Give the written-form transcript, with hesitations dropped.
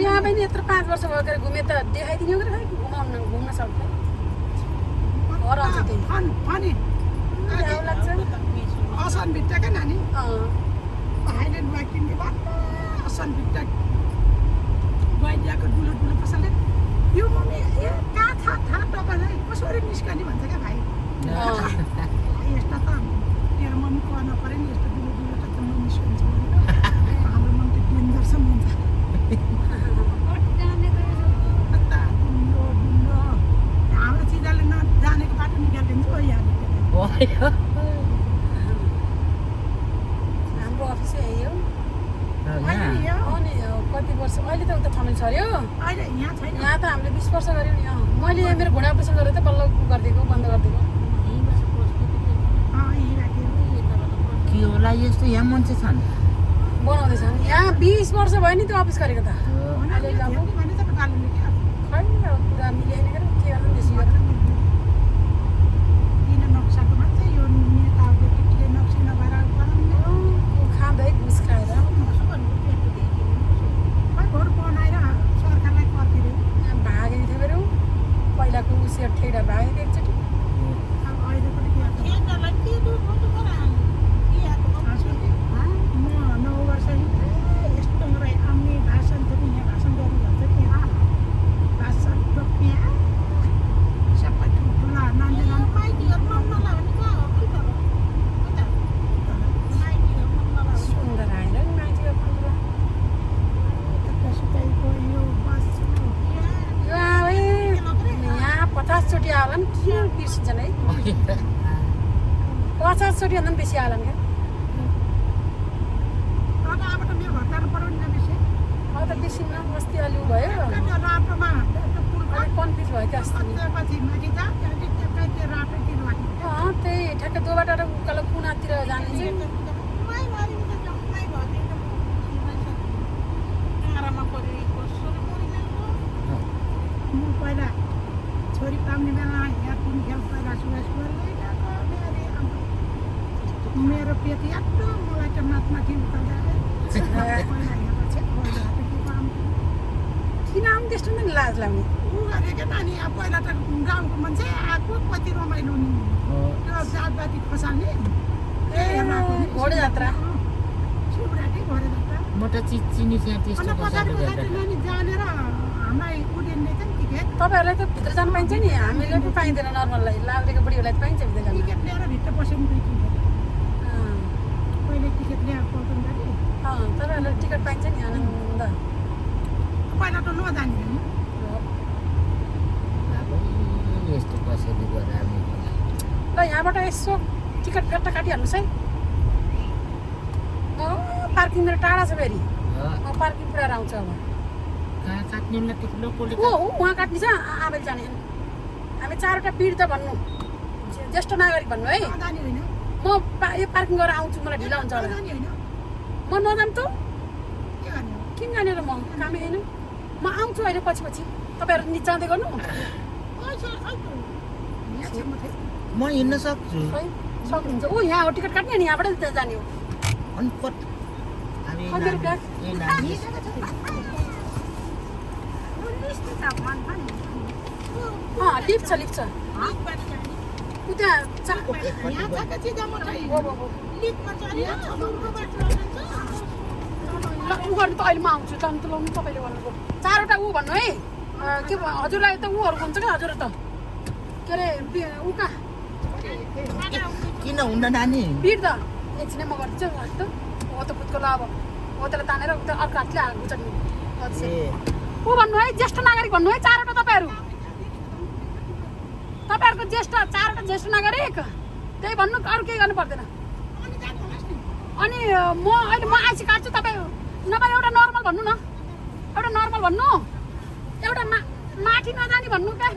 यहाँ पनि यत्रो 5 वर्ष भएर घुमे त देखाइदिनु कि खै घुम्न सक्दैन घर आउँछ त्यही फनी जाऊ लाग्छ असन भित्ता क्या नानी हाइल्यान्ड बाइक किन्ने बात असन भित्ता गइदिएको डुलो पसलले यो मम्मी ए कहाँ थाहा तपाईँलाई कसरी निस्कने भन्छ क्या भाइ यस्तो त तेरो मम्मी कहनु पऱ्यो नि यस्तो डुलो त म निस्कन्छ हाम्रो मम्मी त डेन्जर छ हुन्छ हाम्रो चिजाले नजानेको बाटो निकालिदिन्छ हाम्रो अफिस यही हो नि कति वर्ष अहिले त उता थमेल छर्यो अहिले यहाँ छैन यहाँ त हामीले 20 वर्ष गऱ्यौँ नि मैले यहाँ मेरो घुँडा अपरेसन गरेर त बल्ल गरिदिएको बन्द गरिदिएको के होला यस्तो यहाँ मान्छे छन् बनाउँदैछन् यहाँ 20 वर्ष भयो नि त्यो अफिस गरेको त भने तपाईँ गालीले क्या खै कुरा मिलेन के गर्नु बेसी गर्नु किन नक्साको मात्रै यो नेताहरूले के नक्सी नभएर खाँदै घुस खाएर घर बनाएर सरकारलाई कर दियो भागेको थियो मेरो पहिलाको उयो ठेडा भागेको एकचोटि अब अहिले पनि म 9 वर्ष यस्तो आउने भाषण थियो यहाँ भाषण गर्नु भन्छ कि भाषण रोप्या सबै ठुल्ठुला नानी सुन्दर आएर नि मान्छेको फुल यो 50 चोटि आउला नि के बिर्सिन्छन् है 50 चोटि भन्दा पनि बेसी आउला नि अब त मेरो घर जानु पर्यो नि बेसी अब त बिर्सिन्न अस्ति अलि भयो रातोमा अलिक कन्फ्युज भयो क्या अस्ति पछि माथि जा त्यो रातोतिर माथि त्यही ठ्याक्कै दोबाटा उकालो कुनातिर जाने चाहिँ म पहिला छोरी पाउने बेला यहाँ कुन खेल पहिला सुवास मेरो पेट यात्रो मलाई त माथि उकाल्दा किन आउनु त्यस्तो नि लाज लाग्ने ऊ गरेको नानी अब पहिला त गाउँको मान्छे आएको कति रमाइलो नि त्यो जातपाती खसाल्ने घोडे जात्रा सुब्राटी घोडे जात्रा म त चिनी त्यहाँ त्यस्तो नानी जानेर हामीलाई उडेन्ने चाहिँ टिकट तपाईँहरूलाई त भित्र जानु पाइन्छ नि हामीले पो पाइँदैन नर्मललाई लाभ्रेको बुढीहरूलाई त पाइन्छ भित्र जानु टिकट ल्याएर भित्र बस्यो नि पहिले टिकट ल्याएर पल्टन गाडी तपाईँहरूलाई टिकट पाइन्छ नि आनन्द पहिला त नजाने होइन यस्तो कसरी गरेर ल यहाँबाट यसो टिकट फेर्ता काटिहाल्नुहोस् है पार्किङ मेरो टाढा छ फेरि म पार्किङ पुऱ्याएर आउँछु अब कहाँ काट्नेलाई टिक्लो कोले उहाँ काट्ने छ आबेल जाने हामी 4वटा पिड त भन्नु ज्येष्ठ नागरिक भन्नु है जाने होइन म यो पार्किङ गरेर आउँछु मलाई ढिला हुन्छ होला जाने होइन म नजाम त के गर्ने किन जानेर म कामै होइन म आउँछु अहिले पछि तपाईँहरू निचाउँदै गर्नु म हिँड्न सक्छु खै सक्नुहुन्छ यहाँ हो टिकट काट्ने अनि यहाँबाट त्यहाँ जाने हो अनि कति रुपियाँ लिफ्ट छ ऊ त्यहाँ ऊ गर्नु त अहिले म आउँछु जानु त लाउनु तपाईँले भन्नुभयो 4वटा ऊ भन्नु है के हजुरलाई त ऊहरू हुन्छ क्या हजुर त के अरे ऊ कहाँ किन हुन्न नानी पिड त एकछिनै म गरिदिन्छु त हो त पुतको ल अब हो त्यसलाई तानेर उता अर्को हातले हाल्नु छ नि ऊ भन्नु है ज्येष्ठ नागरिक भन्नु है 4वटा तपाईँहरूको ज्येष्ठ 4वटा ज्येष्ठ नागरिक त्यही भन्नु अरू केही गर्नु पर्दैन अनि म अहिले म आइसी काट्छु तपाईँ नभए एउटा नर्मल भन्नु न एउटा नर्मल भन्नु एउटा माथि नजाने भन्नु क्या